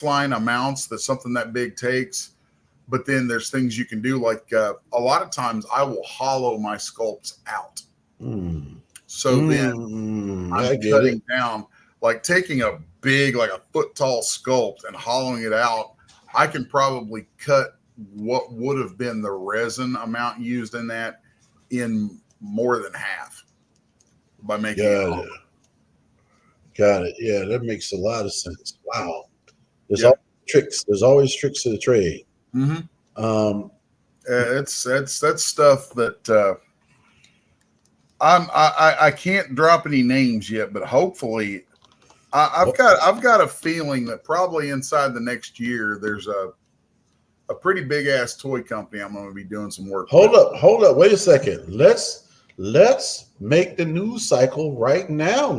baseline amounts that something that big takes. But then there's things you can do, like a lot of times I will hollow my sculpts out. So then I'm cutting down, like taking a big, like a foot tall sculpt and hollowing it out. I can probably cut what would have been the resin amount used in that in more than half by making it. Got it. Yeah, that makes a lot of sense. Wow. There's always tricks. There's always tricks to the trade. That's stuff that I can't drop any names yet, but hopefully I've got a feeling that probably inside the next year there's a pretty big ass toy company I'm going to be doing some work. Hold up, wait a second. Let's make the news cycle right now.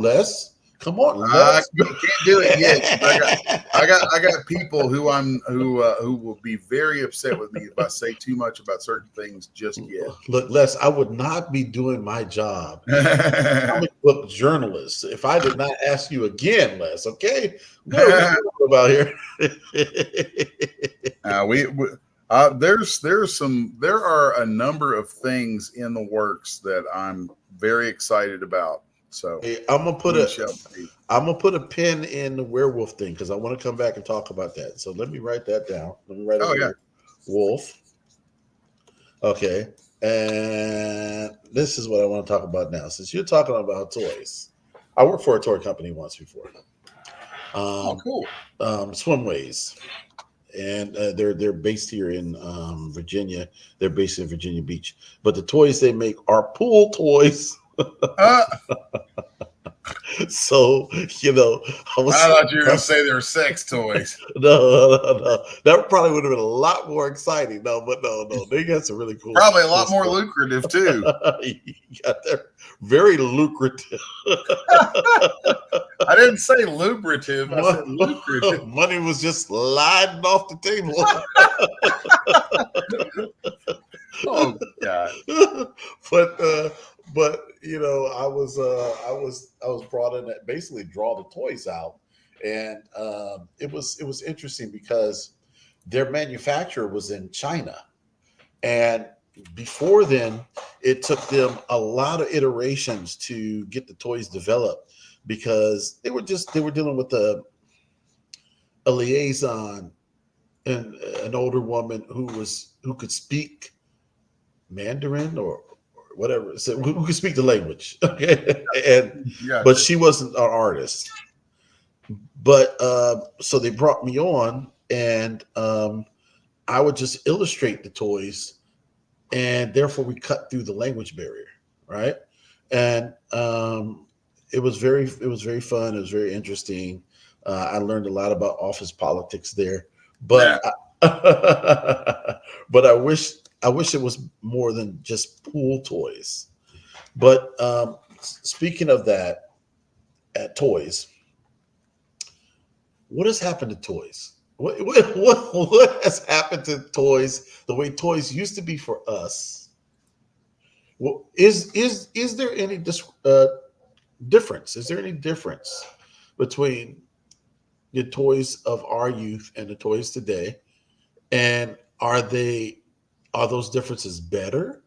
Come on. I can't do it yet. I got people who will be very upset with me if I say too much about certain things just yet. Look, Les, I would not be doing my job, comic book journalist, if I did not ask you again, Les. Okay, what are we talking about here? There are a number of things in the works that I'm very excited about. So hey, I'm gonna put a pin in the werewolf thing because I want to come back and talk about that. So let me write that down. Let me write it down. Wolf. Okay, and this is what I want to talk about now. Since you're talking about toys, I worked for a toy company once before. Cool. Swimways, and they're based here in Virginia. They're based in Virginia Beach, but the toys they make are pool toys. So I thought you were gonna say they were sex toys. No, that probably would have been a lot more exciting. No, they got some really cool, probably a lot more lucrative too. They're very lucrative. I didn't say lubrative, I said lucrative. Money was just sliding off the table. Oh God. But I was brought in to basically draw the toys out, and it was interesting because their manufacturer was in China, and before then it took them a lot of iterations to get the toys developed because they were dealing with a liaison and an older woman who could speak Mandarin or whatever, so who could speak the language. Okay, but she wasn't an artist. But so they brought me on, and I would just illustrate the toys, and therefore we cut through the language barrier, right? And it was very fun. It was very interesting. I learned a lot about office politics there, but but I wish it was more than just pool toys. But speaking of that, at toys, what has happened to toys? What has happened to toys? The way toys used to be for us. Well, is there any difference? Is there any difference between the toys of our youth and the toys today? And are those differences better,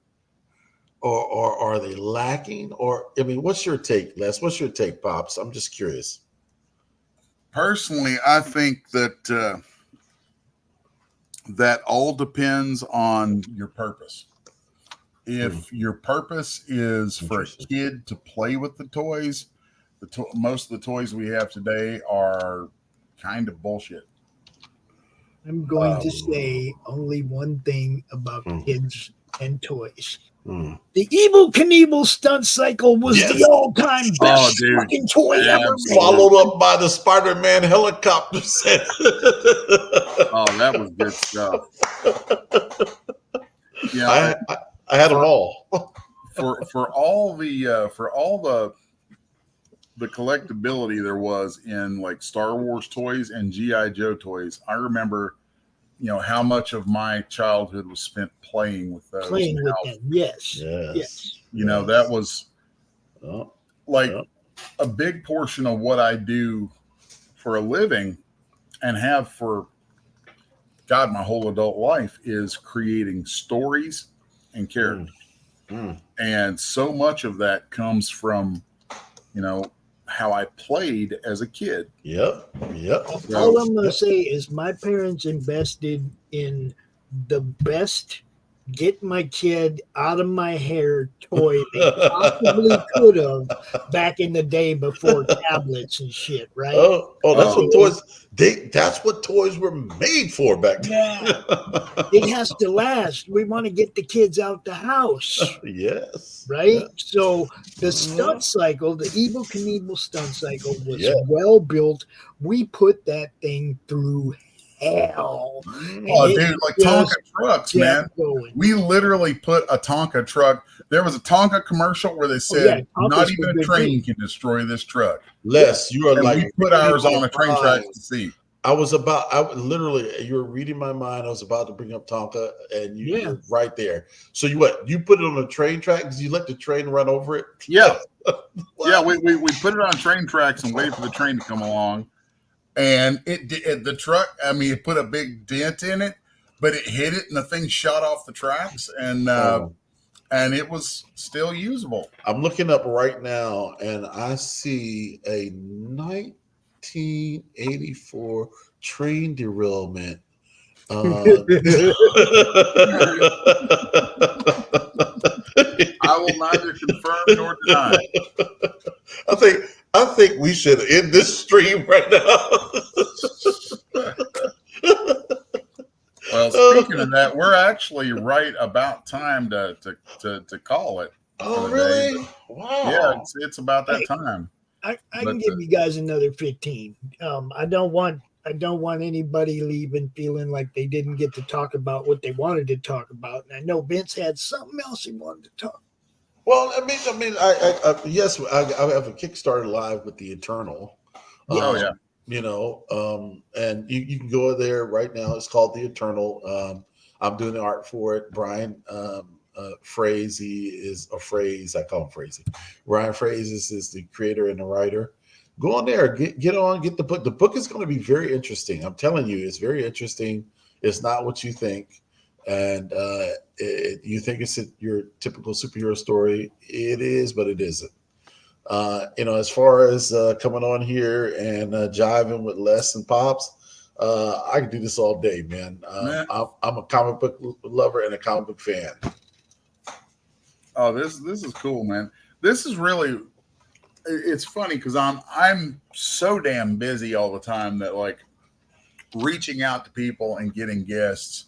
or are they lacking? Or I mean, what's your take, Les? What's your take, Pops? I'm just curious. Personally, I think that that all depends on your purpose. If your purpose is for a kid to play with the toys, most of the toys we have today are kind of bullshit. I'm going to say only one thing about kids and toys. The Evel Knievel stunt cycle was the all-time best fucking toy ever made. Followed up by the Spider-Man helicopter set. Oh, that was good stuff. Yeah, I had them all. for all the collectability there was in like Star Wars toys and G.I. Joe toys, I remember, how much of my childhood was spent playing with those. Playing with them, yes. That was a big portion of what I do for a living and have for God my whole adult life is creating stories and characters. And so much of that comes from, you know, how I played as a kid. Yep. All I'm going to say is my parents invested in the best get my kid out of my hair toy they possibly could have back in the day before tablets and shit, right? That's what toys that's what toys were made for back then. Yeah. It has to last. We want to get the kids out the house. Yes. Right? Yeah. So the stunt cycle, the Evel Knievel stunt cycle was well built. We put that thing through hell. Dude, like Tonka trucks, man. We literally put a Tonka truck. There was a Tonka commercial where they said, not even a train can destroy this truck. Les, you are like, we put ours on a train track to see. Literally, you were reading my mind. I was about to bring up Tonka, and you're right there. So you put it on a train track? Did you let the train run over it? Yeah. Yeah, we put it on train tracks and waited for the train to come along. And the truck, I mean, it put a big dent in it, but it hit it and the thing shot off the tracks, and it was still usable. I'm looking up right now, and I see a 1984 train derailment. I will neither confirm nor deny. I think we should end this stream right now. Well, speaking of that, we're actually right about time to call it. Oh, really? Day. Wow. Yeah, it's about that time. I can give you guys another 15. I don't want anybody leaving feeling like they didn't get to talk about what they wanted to talk about. And I know Vince had something else he wanted to talk. Well, I mean, yes, I have a Kickstarter live with the Eternal. You know, and you can go there right now. It's called the Eternal. I'm doing the art for it. Brian Frazee is a phrase. I call him Frazee. Brian Frazee is the creator and the writer. Go on there, get the book. The book is going to be very interesting. I'm telling you, it's very interesting. It's not what you think. And you think it's your typical superhero story. It is, but it isn't. As far as coming on here and jiving with Les and Pops, I can do this all day, man. I'm a comic book lover and a comic book fan. Oh, this is cool, man. This is really, it's funny because I'm so damn busy all the time that, like, reaching out to people and getting guests.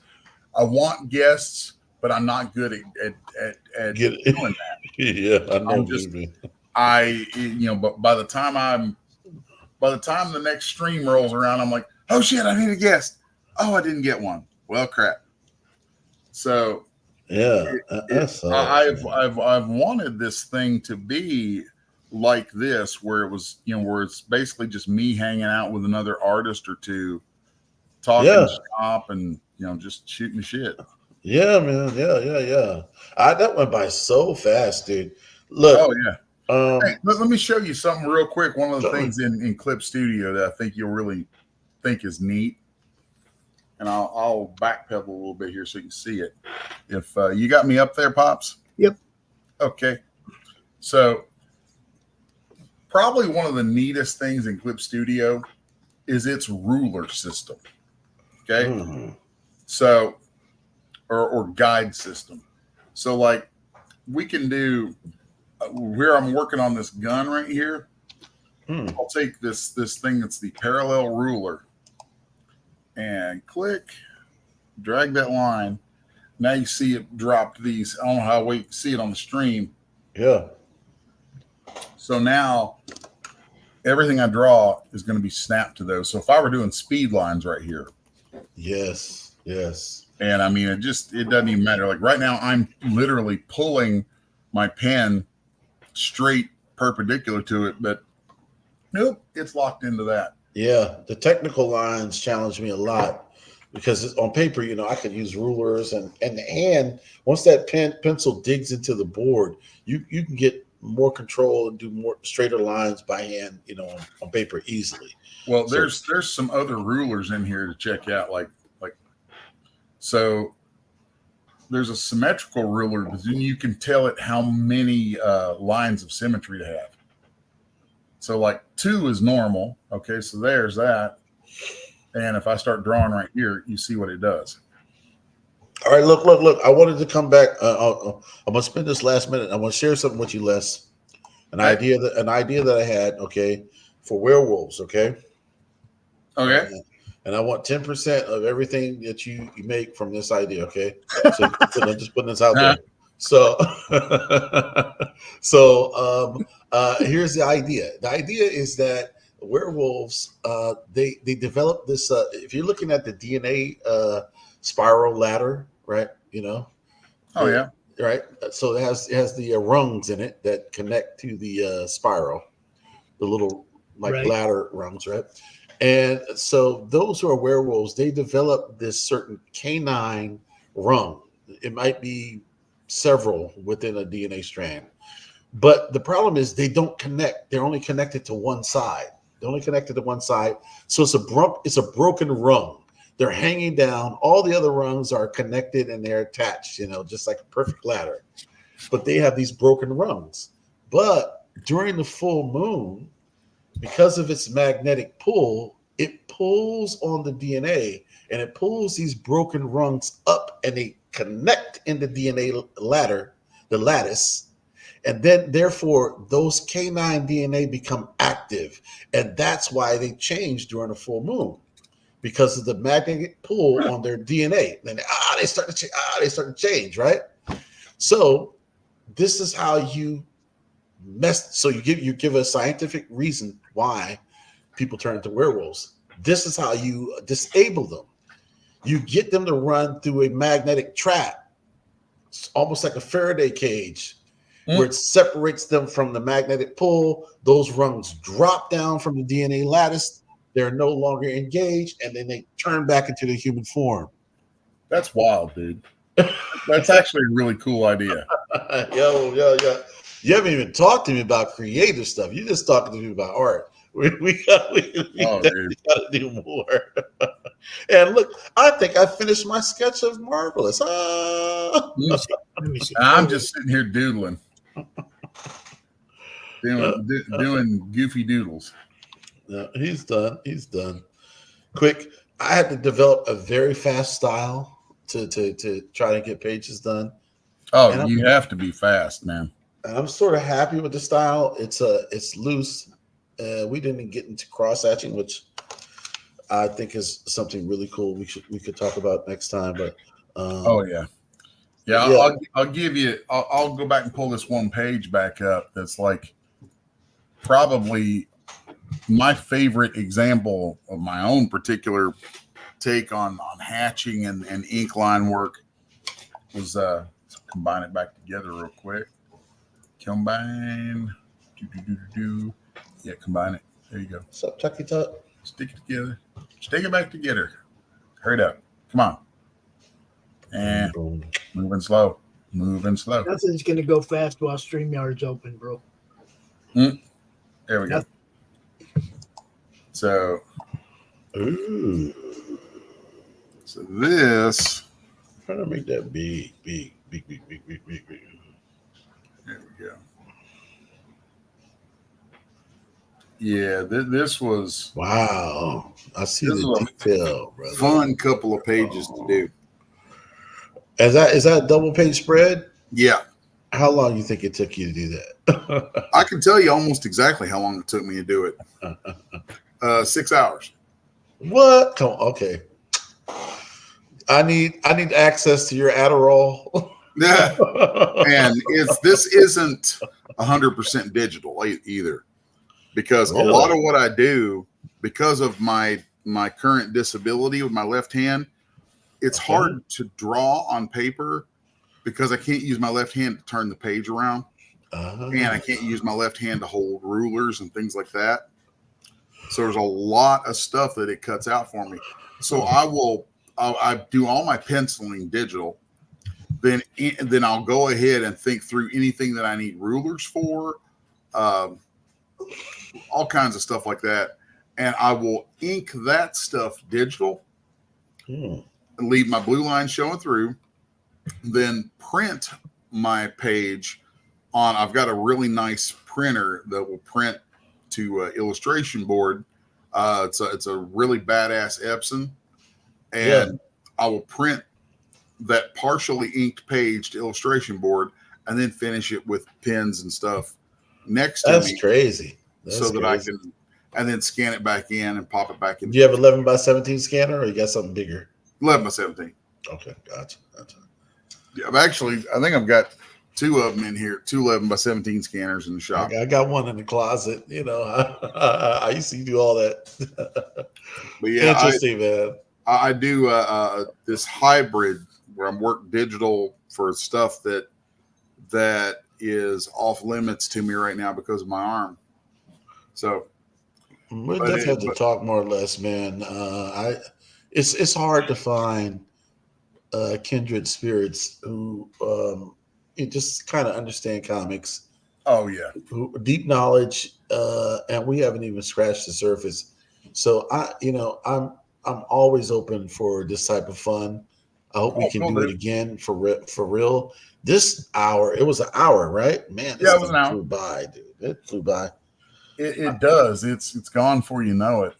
I want guests, but I'm not good at doing that. Yeah, I know. But by the time the next stream rolls around, I'm like, oh shit, I need a guest. Oh, I didn't get one. Well, crap. So yeah, I've wanted this thing to be like this, where it was, where it's basically just me hanging out with another artist or two, talking shop and just shooting shit. Yeah, man. Yeah. That went by so fast, dude. Look. Oh yeah. Hey, let me show you something real quick. One of the things in Clip Studio that I think you'll really think is neat, and I'll backpedal a little bit here so you can see it. If you got me up there, Pops? Yep. Okay. So probably one of the neatest things in Clip Studio is its ruler system. Okay. Mm-hmm. So, or guide system. So, like, we can do where I'm working on this gun right here. I'll take this thing that's the parallel ruler and click, drag that line. Now you see it dropped these. I don't know how we see it on the stream. Yeah. So now everything I draw is going to be snapped to those. So if I were doing speed lines right here. Yes. And I mean, it doesn't even matter. Like right now, I'm literally pulling my pen straight perpendicular to it, but nope, it's locked into that. Yeah, the technical lines challenge me a lot because on paper, I can use rulers and the hand. Once that pencil digs into the board, you can get more control and do more straighter lines by hand, on paper easily. Well, there's some other rulers in here to check out, so there's a symmetrical ruler, but then you can tell it how many lines of symmetry to have. So like 2 is normal. Okay, so there's that. And if I start drawing right here, you see what it does. All right, look. I wanted to come back. I'm gonna spend this last minute. I want to share something with you, Les. An idea that I had, okay, for werewolves, okay? Okay. And I want 10% of everything that you make from this idea, okay? So I'm just putting this out there. So, here's the idea. The idea is that werewolves, they develop this. If you're looking at the DNA spiral ladder, right? Right. So it has the rungs in it that connect to the spiral, the little ladder rungs, right? And so those who are werewolves, they develop this certain canine rung. It might be several within a DNA strand, but the problem is they don't connect. They're only connected to one side. So it's a broken rung. They're hanging down. All the other rungs are connected and they're attached, just like a perfect ladder. But they have these broken rungs. But during the full moon, because of its magnetic pull, it pulls on the DNA and it pulls these broken rungs up and they connect in the DNA ladder, the lattice. And then therefore those canine DNA become active. And that's why they change during a full moon, because of the magnetic pull on their DNA. Then they start to change, right? So this is how you you give a scientific reason why people turn into werewolves. This is how you disable them. You get them to run through a magnetic trap. It's almost like a Faraday cage, where it separates them from the magnetic pull. Those rungs drop down from the DNA lattice. They're no longer engaged, and then they turn back into the human form. That's wild, dude. That's actually a really cool idea. Yo. You haven't even talked to me about creative stuff. You just talking to me about art. We got to do more. And look, I think I finished my sketch of Marvelous. Let me see. I'm just sitting here doodling, doing goofy doodles. No, he's done. Quick. I had to develop a very fast style to try to get pages done. Oh, you have to be fast, man. And I'm sort of happy with the style. It's loose. We didn't get into cross hatching, which I think is something really cool. We could talk about next time. But I'll give you. I'll go back and pull this one page back up. That's like probably my favorite example of my own particular take on hatching and ink line work was combine it back together real quick. Combine. Yeah, combine it. There you go. What's up, Chucky Tuck? Stick it together. Stick it back together. Hurry up. Come on. And moving slow. Nothing's going to go fast while StreamYard's open, bro. There we go. So, so this. I'm trying to make that big. There we go. Yeah, this was wow. I see the detail, brother. Fun couple of pages to do. Is that a double page spread? Yeah. How long do you think it took you to do that? I can tell you almost exactly how long it took me to do it. 6 hours. What? Come on, okay. I need access to your Adderall. Yeah. And this isn't 100% digital either. Because a lot of what I do, because of my current disability with my left hand, it's hard to draw on paper because I can't use my left hand to turn the page around. And I can't use my left hand to hold rulers and things like that. So there's a lot of stuff that it cuts out for me. So I do all my penciling digital. then I'll go ahead and think through anything that I need rulers for, all kinds of stuff like that. And I will ink that stuff digital, and leave my blue line showing through, then print my page on. I've got a really nice printer that will print to illustration board. It's a really badass Epson, and I will print that partially inked page to illustration board and then finish it with pens and stuff next to me. That's crazy. So that I can, and then scan it back in and pop it back in. Do you have 11 by 17 scanner, or you got something bigger? 11 by 17. Okay, gotcha. Yeah, I think I've got two of them in here, two 11 by 17 scanners in the shop. I got one in the closet. You know, I used to do all that. But yeah, interesting, man. I do this hybrid where I'm work digital for stuff that is off limits to me right now because of my arm. So we definitely have to talk more or less, man. It's hard to find kindred spirits who just kind of understand comics. Oh yeah, deep knowledge, and we haven't even scratched the surface. So I'm always open for this type of fun. I hope we can do it again for real. This hour, it was an hour, right? Man, yeah, it was an hour. Flew by, dude. It flew by. It does. It's gone before you know it.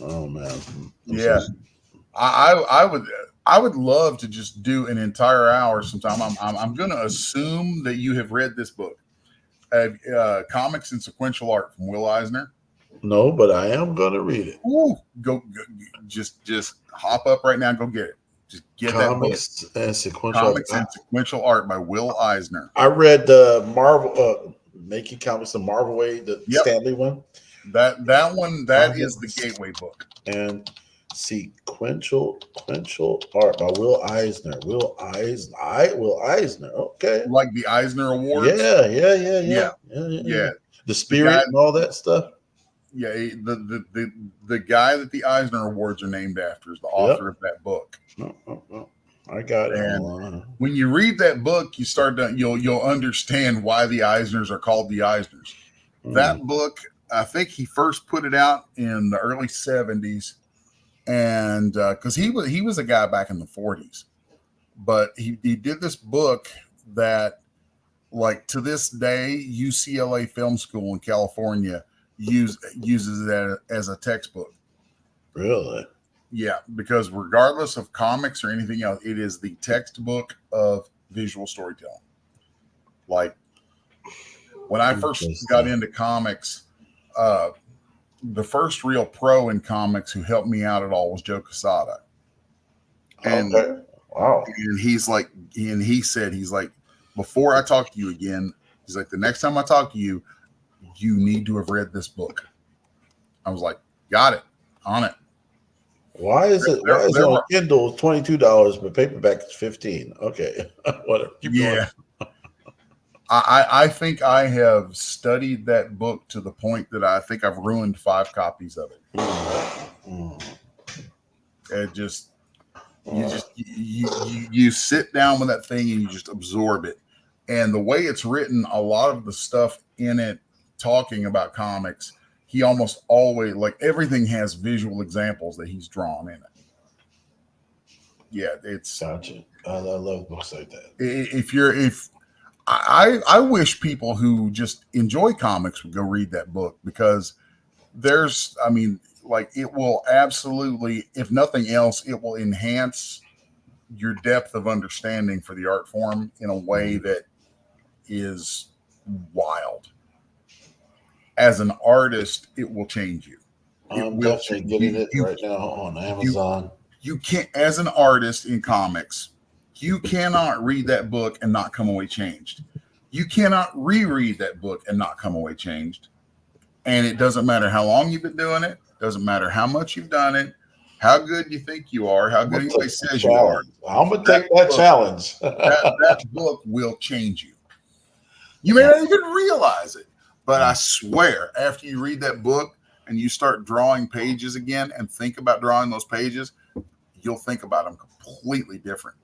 Oh man. Yeah. I would love to just do an entire hour sometime. I'm going to assume that you have read this book, Comics in Sequential Art from Will Eisner. No, but I am going to read it. Ooh, go just hop up right now and go get it. Just get Comics that book. And Sequential Comics and Sequential Art by Will Eisner. I read the Marvel Making Comics the Marvel Way, the Stanley one. That one is the gateway book. And Sequential Art by Will Eisner. Will Eisner. Okay. Like the Eisner Awards. Yeah. The Spirit and all that stuff. Yeah, the guy that the Eisner Awards are named after is the author of that book. I got it. And when you read that book, you'll understand why the Eisners are called the Eisners. That book, I think he first put it out in the early 70s, and because he was a guy back in the 40s, but he did this book that, like, to this day, UCLA Film School in California uses it as a textbook. Really? Yeah, because regardless of comics or anything else, it is the textbook of visual storytelling. Like, when I first got into comics, the first real pro in comics who helped me out at all was Joe Quesada. And wow. And he said, before I talk to you again, he's like, the next time I talk to you, you need to have read this book. I was like, got it, on it. Why is it on Kindle $22 but paperback is $15? Okay. Whatever. Keep going. I think I have studied that book to the point that I think I've ruined 5 copies of it. It just you sit down with that thing and you just absorb it. And the way it's written, a lot of the stuff in it talking about comics, he almost always, like, everything has visual examples that he's drawn in it. Yeah, it's gotcha. I love books like that. I wish people who just enjoy comics would go read that book, because it will absolutely, if nothing else, it will enhance your depth of understanding for the art form in a way that is wild. As an artist, it will change you. I'm definitely getting it right now on Amazon. You can't, as an artist in comics, you cannot read that book and not come away changed. You cannot reread that book and not come away changed. And it doesn't matter how long you've been doing it. Doesn't matter how much you've done it, how good you think you are, how good anybody says you are. I'm going to take that challenge. that book will change you. You may not even realize it, but I swear, after you read that book and you start drawing pages again and think about drawing those pages, you'll think about them completely different.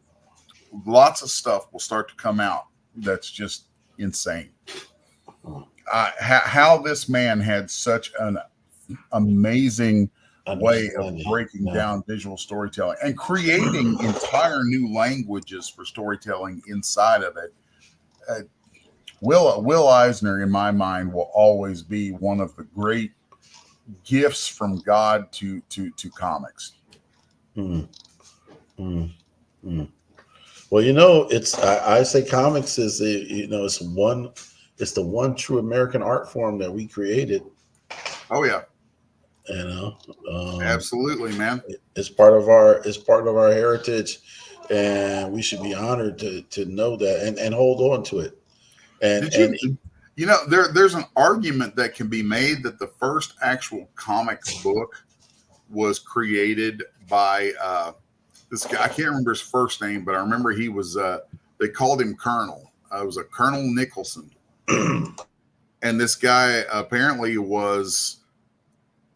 lots of stuff will start to come out that's just insane. How this man had such an amazing way of breaking down visual storytelling and creating entire new languages for storytelling inside of it. Will Eisner, in my mind, will always be one of the great gifts from God to comics. Well, it's I say comics is it's the one true American art form that we created. Oh yeah. Absolutely, man. It's part of our heritage, and we should be honored to know that and hold on to it. And there's an argument that can be made that the first actual comics book was created by this guy. I can't remember his first name, but I remember he was they called him Colonel. It was a Colonel Nicholson. And this guy apparently was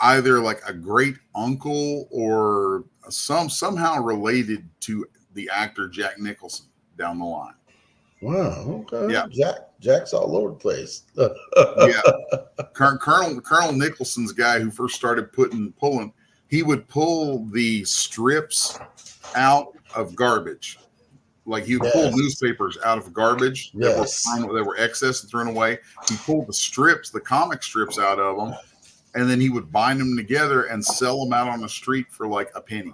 either like a great uncle or somehow related to the actor Jack Nicholson down the line. Wow. Okay. Yeah. Jack's all over the place. Yeah. Colonel Nicholson's guy who first started pulling. He would pull the strips out of garbage. Like he would pull newspapers out of garbage that were excess and thrown away. He pulled the strips, the comic strips out of them, and then he would bind them together and sell them out on the street for like a penny.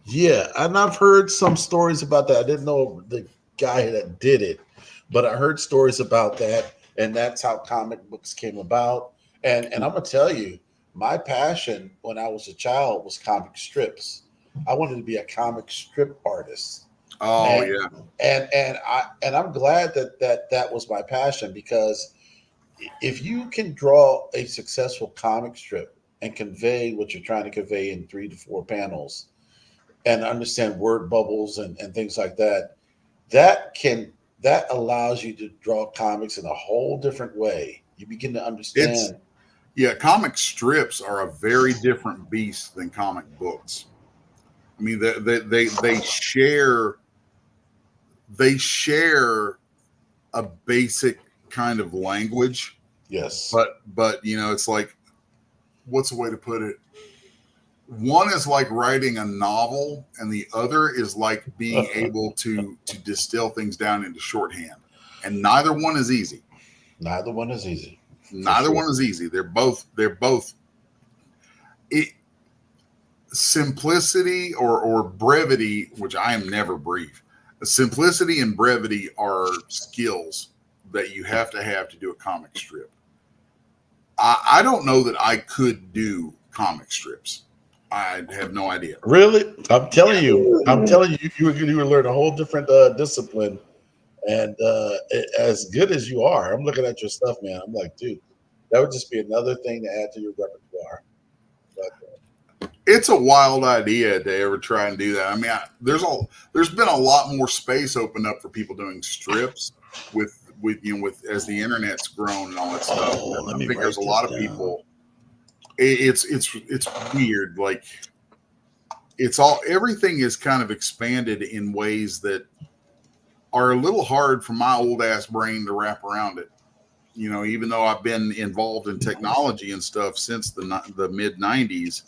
Yeah, and I've heard some stories about that. I didn't know the guy that did it, but I heard stories about that, and that's how comic books came about. And I'm gonna tell you, my passion when I was a child was comic strips. I wanted to be a comic strip artist. Oh, and I'm glad that was my passion, because if you can draw a successful comic strip and convey what you're trying to convey in 3 to 4 panels and understand word bubbles and things like that, that allows you to draw comics in a whole different way. You begin to understand. Comic strips are a very different beast than comic books. I mean, they share a basic kind of language. Yes. But it's like, what's the way to put it? One is like writing a novel, and the other is like being able to distill things down into shorthand. And neither one is easy. Neither one is easy. They're both simplicity or brevity, which I am never brief. Simplicity and brevity are skills that you have to do a comic strip. I don't know that I could do comic strips. I have no idea. Really? I'm telling you, you would learn a whole different discipline. And as good as you are, I'm looking at your stuff, man. I'm like, dude, that would just be another thing to add to your repertoire. It's a wild idea to ever try and do that. I mean, there's been a lot more space opened up for people doing strips with as the internet's grown and all that stuff. I think there's a lot of people. It's weird. Like everything is kind of expanded in ways that are a little hard for my old ass brain to wrap around it. Even though I've been involved in technology and stuff since the mid 90s.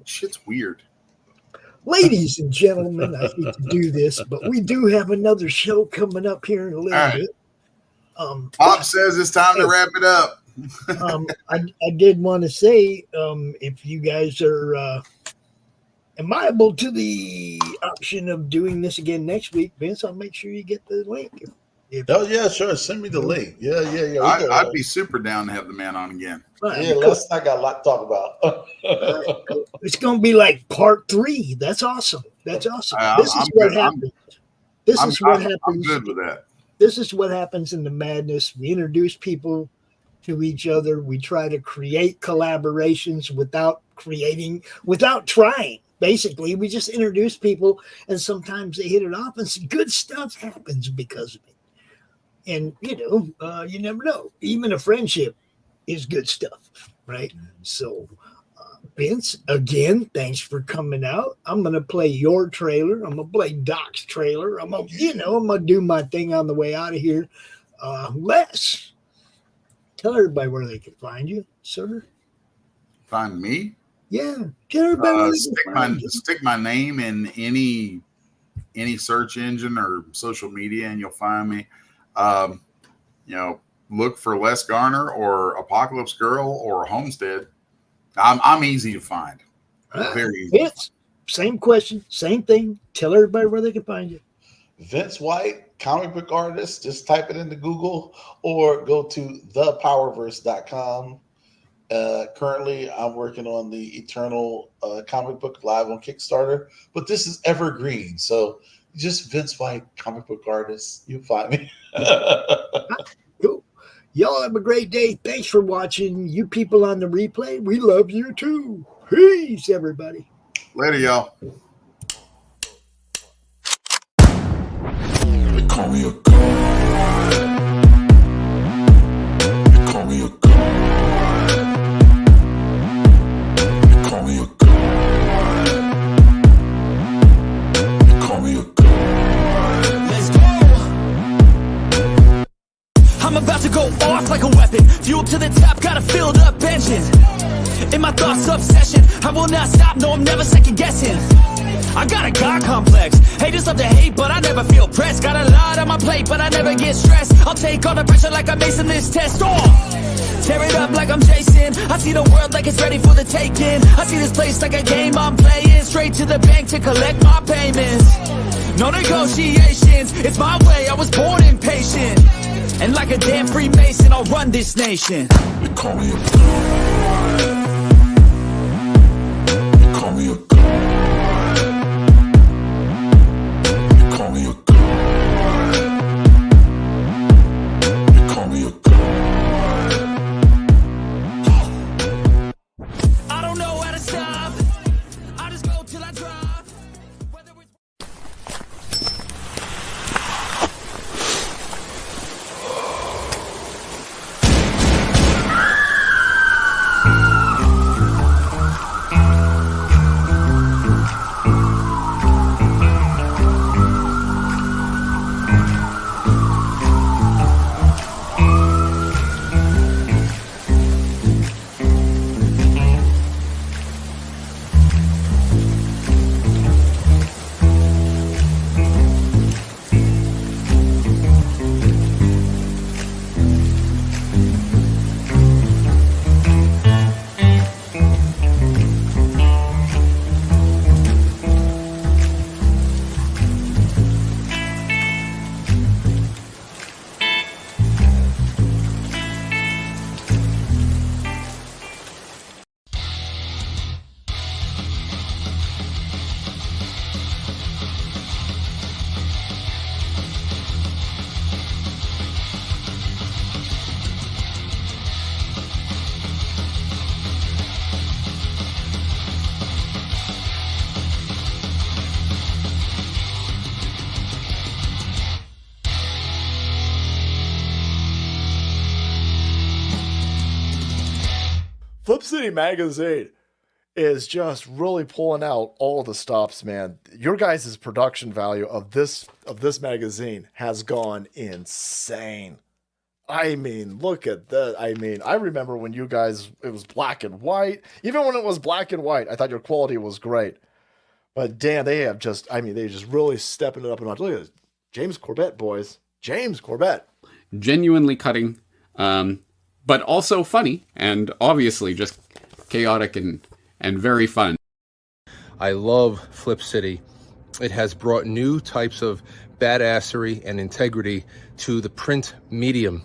Shit's weird. Ladies and gentlemen, I hate to do this, but we do have another show coming up here in a little bit. Pop says it's time to wrap it up. I did want to say, if you guys are amenable to the option of doing this again next week, Vince, I'll make sure you get the link. Sure. Send me the link. Yeah. I'd be super down to have the man on again. Yeah, I got a lot to talk about. It's going to be like part 3. That's awesome. This is what happens. I'm good with that. This is what happens in the madness. We introduce people to each other. We try to create collaborations without trying. Basically, we just introduce people, and sometimes they hit it off, and some good stuff happens because of it. And, you never know. Even a friendship is good stuff, right? So Vince, again, thanks for coming out. I'm going to play your trailer. I'm going to play Doc's trailer. I'm going to do my thing on the way out of here. Les, tell everybody where they can find you, sir. Find me? Yeah. Tell everybody where they can find you. Stick my name in any search engine or social media and you'll find me. Look for Les Garner or Apocalypse Girl or Homestead. I'm easy to find. Very easy. Vince, same question, same thing. Tell everybody where they can find you. Vince White, comic book artist. Just type it into Google or go to thepowerverse.com. Currently, I'm working on the Eternal comic book live on Kickstarter, but this is evergreen. So just Vince White, comic book artist. You find me. Cool. Y'all have a great day. Thanks for watching. You people on the replay, we love you too. Peace, everybody. Later, y'all. They call me a god. They call me a god. They call me a god. They call me a god. Let's go. I'm about to go off like a weapon. Fuel to the top, got a filled up engine. In my thoughts, obsession. I will not stop, no, I'm never second guessing. I got a God complex. Haters love to hate, but I never feel pressed. Got a lot on my plate, but I never get stressed. I'll take all the pressure like I'm acing this test. Tear it up like I'm Jason. I see the world like it's ready for the taking. I see this place like a game I'm playing. Straight to the bank to collect my payments. No negotiations, it's my way, I was born impatient. And like a damn Freemason, I'll run this nation. They call me a god. They call me a god. They call me a god. They call me a god. I don't know how to stop. I just go till I drop. Whether it's Flip City Magazine is just really pulling out all the stops, man. Your guys' production value of this magazine has gone insane. I mean, look at that. I mean, I remember when you guys, it was black and white. Even when it was black and white, I thought your quality was great. But damn, they have just, I mean, they just really stepping it up a notch. Look at this. James Corbett, boys. James Corbett. Genuinely cutting, but also funny, and obviously just chaotic and very fun. I love Flip City. It has brought new types of badassery and integrity to the print medium.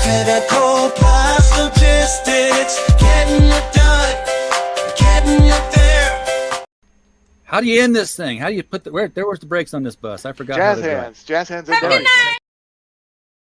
Critical plus logistics, getting it done, getting it there. How do you end this thing? How do you put the where's the brakes on this bus? I forgot. Jazz hands. Jazz hands are